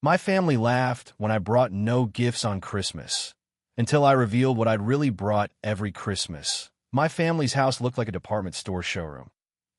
My family laughed when I brought no gifts on Christmas, until I revealed what I'd really brought every Christmas. My family's house looked like a department store showroom.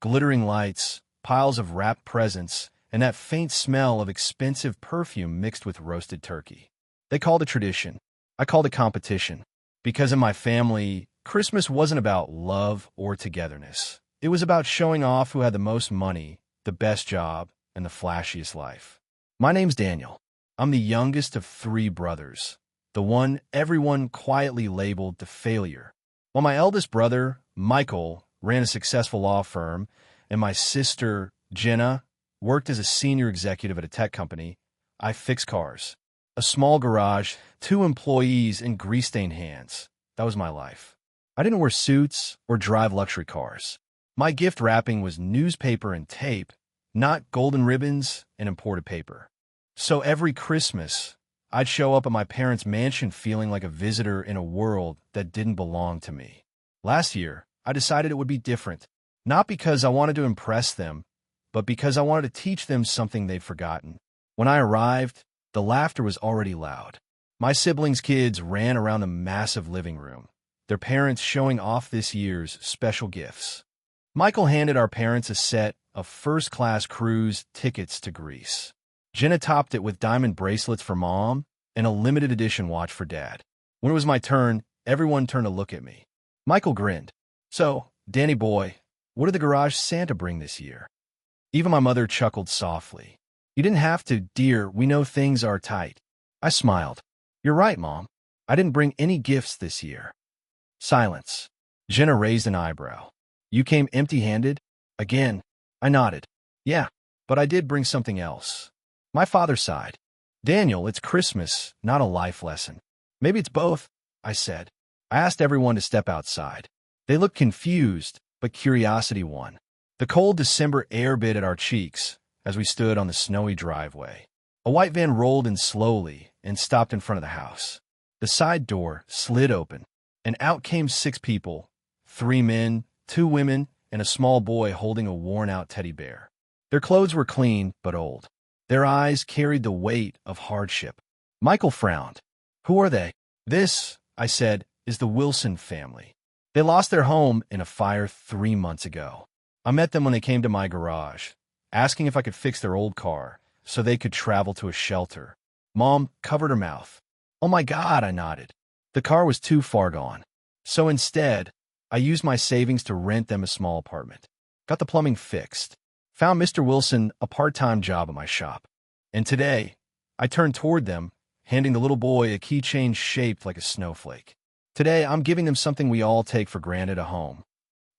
Glittering lights, piles of wrapped presents, and that faint smell of expensive perfume mixed with roasted turkey. They called it tradition. I called it competition. Because in my family, Christmas wasn't about love or togetherness. It was about showing off who had the most money, the best job, and the flashiest life. My name's Daniel. I'm the youngest of 3 brothers, the one everyone quietly labeled the failure. While my eldest brother, Michael, ran a successful law firm, and my sister, Jenna, worked as a senior executive at a tech company, I fixed cars. A small garage, 2 employees, and grease-stained hands. That was my life. I didn't wear suits or drive luxury cars. My gift wrapping was newspaper and tape, not golden ribbons and imported paper. So every Christmas, I'd show up at my parents' mansion feeling like a visitor in a world that didn't belong to me. Last year, I decided it would be different, not because I wanted to impress them, but because I wanted to teach them something they'd forgotten. When I arrived, the laughter was already loud. My siblings' kids ran around the massive living room, their parents showing off this year's special gifts. Michael handed our parents a set of first-class cruise tickets to Greece. Jenna topped it with diamond bracelets for Mom and a limited edition watch for Dad. When it was my turn, everyone turned to look at me. Michael grinned. "So, Danny boy, what did the garage Santa bring this year?" Even my mother chuckled softly. "You didn't have to, dear. We know things are tight." I smiled. "You're right, Mom. I didn't bring any gifts this year." Silence. Jenna raised an eyebrow. "You came empty-handed?" Again, I nodded. "Yeah, but I did bring something else." My father sighed. "Daniel, it's Christmas, not a life lesson." "Maybe it's both," I said. I asked everyone to step outside. They looked confused, but curiosity won. The cold December air bit at our cheeks as we stood on the snowy driveway. A white van rolled in slowly and stopped in front of the house. The side door slid open, and out came 6 people, 3 men, 2 women, and a small boy holding a worn-out teddy bear. Their clothes were clean but old. Their eyes carried the weight of hardship. Michael frowned. "Who are they?" "This," I said, "is the Wilson family. They lost their home in a fire 3 months ago. I met them when they came to my garage, asking if I could fix their old car so they could travel to a shelter." Mom covered her mouth. "Oh my God," I nodded. The car was too far gone. So instead, I used my savings to rent them a small apartment. Got the plumbing fixed. Found Mr. Wilson a part-time job at my shop. And today, I turned toward them, handing the little boy a keychain shaped like a snowflake. Today, I'm giving them something we all take for granted, a home.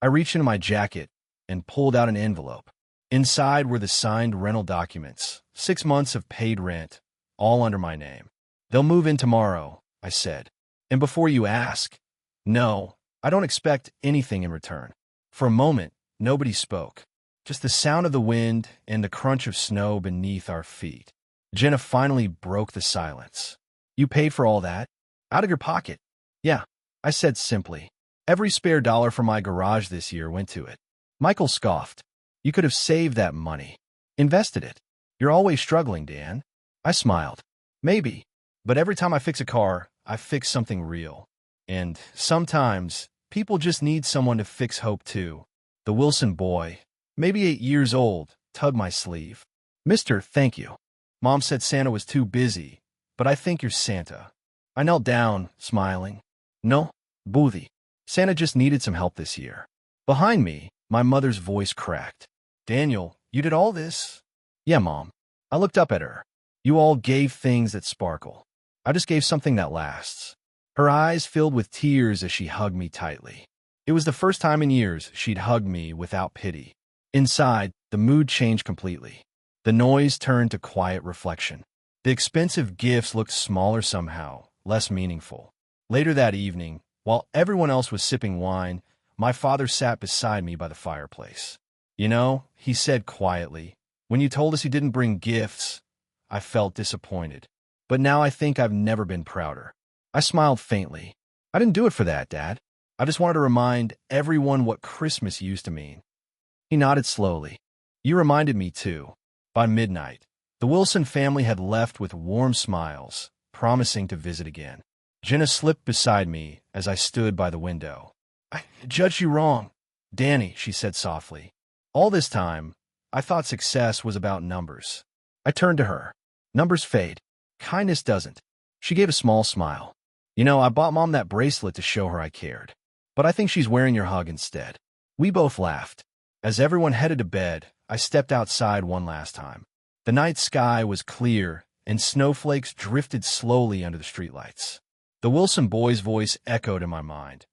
I reached into my jacket and pulled out an envelope. Inside were the signed rental documents, 6 months of paid rent, all under my name. "They'll move in tomorrow," I said. "And before you ask, no, I don't expect anything in return." For a moment, nobody spoke. Just the sound of the wind and the crunch of snow beneath our feet. Jenna finally broke the silence. "You paid for all that? Out of your pocket?" "Yeah," I said simply. "Every spare dollar from my garage this year went to it." Michael scoffed. "You could have saved that money. Invested it. You're always struggling, Dan." I smiled. "Maybe, but every time I fix a car, I fix something real. And sometimes, people just need someone to fix hope too." The Wilson boy, maybe 8 years old, tugged my sleeve. "Mister, thank you. Mom said Santa was too busy, but I think you're Santa." I knelt down, smiling. "No, Boothie. Santa just needed some help this year." Behind me, my mother's voice cracked. "Daniel, you did all this?" "Yeah, Mom." I looked up at her. "You all gave things that sparkle. I just gave something that lasts." Her eyes filled with tears as she hugged me tightly. It was the first time in years she'd hugged me without pity. Inside, the mood changed completely. The noise turned to quiet reflection. The expensive gifts looked smaller somehow, less meaningful. Later that evening, while everyone else was sipping wine, my father sat beside me by the fireplace. "You know," he said quietly, "when you told us you didn't bring gifts, I felt disappointed. But now I think I've never been prouder." I smiled faintly. "I didn't do it for that, Dad. I just wanted to remind everyone what Christmas used to mean." He nodded slowly. "You reminded me, too." By midnight, The Wilson family had left with warm smiles, promising to visit again. Jenna slipped beside me as I stood by the window. "I judged you wrong, Danny," she said softly. All this time, I thought success was about numbers. I turned to her. Numbers fade. Kindness doesn't. She gave a small smile. "You know, I bought Mom that bracelet to show her I cared. But I think she's wearing your hug instead." We both laughed. As everyone headed to bed, I stepped outside one last time. The night sky was clear, and snowflakes drifted slowly under the streetlights. The Wilson boy's voice echoed in my mind.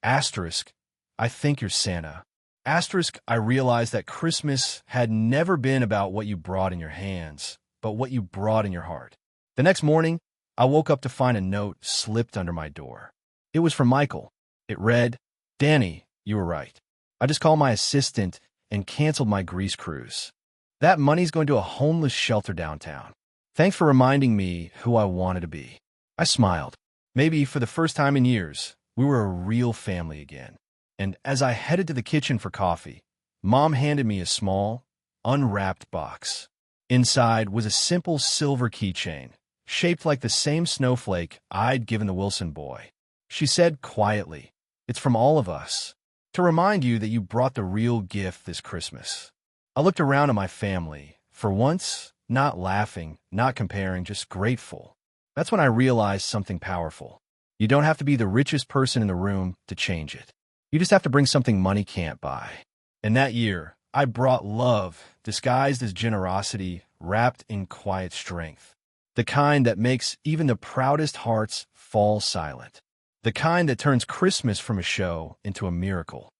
Asterisk, I think you're Santa. Asterisk, I realized that Christmas had never been about what you brought in your hands, but what you brought in your heart. The next morning, I woke up to find a note slipped under my door. It was from Michael. It read, "Danny, you were right. I just called my assistant and canceled my Greece cruise. That money's going to a homeless shelter downtown. Thanks for reminding me who I wanted to be." I smiled. Maybe for the first time in years, we were a real family again. And as I headed to the kitchen for coffee, Mom handed me a small, unwrapped box. Inside was a simple silver keychain, shaped like the same snowflake I'd given the Wilson boy. She said quietly, "It's from all of us, to remind you that you brought the real gift this Christmas." I looked around at my family, for once, not laughing, not comparing, just grateful. That's when I realized something powerful. You don't have to be the richest person in the room to change it. You just have to bring something money can't buy. And that year, I brought love, disguised as generosity, wrapped in quiet strength. The kind that makes even the proudest hearts fall silent. The kind that turns Christmas from a show into a miracle.